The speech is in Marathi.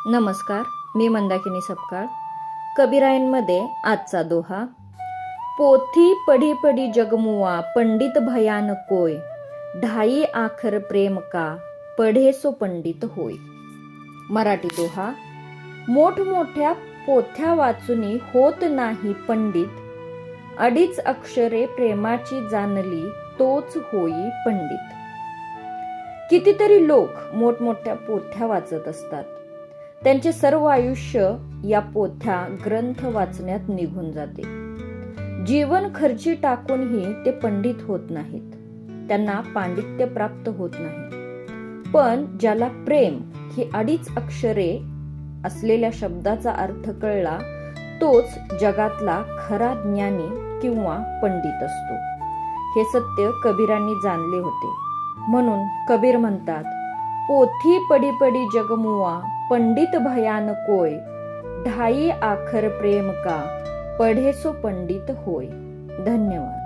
नमस्कार, मी मंदाकिनी सपकाळ. कबीरायनमध्ये आजचा दोहा. पोथी पढी पढी जगमुआ, पंडित भयान कोय. ढाई आखर प्रेम का, पढे सो पंडित होय. मराठी दोहा. मोठमोठ्या पोथ्या वाचुनी होत नाही पंडित. अडीच अक्षरे प्रेमाची जाणली, तोच होई पंडित. कितीतरी लोक मोठमोठ्या पोथ्या वाचत असतात. त्यांचे सर्व आयुष्य या पोथ्या ग्रंथ वाचण्यात निघून जाते. जीवन खर्ची टाकूनही ते पंडित होत नाहीत. त्यांना पांडित्य प्राप्त होत नाही. पण ज्याला प्रेम ही अडीच अक्षरे असलेल्या शब्दाचा अर्थ कळला, तोच जगातला खरा ज्ञानी किंवा पंडित असतो. हे सत्य कबीरांनी जाणले होते. म्हणून कबीर म्हणतात, पोथी पढी पढी जगमुआ, पंडित भयान कोय. ढाई आखर प्रेम का, पढे सो पंडित होय. धन्यवाद.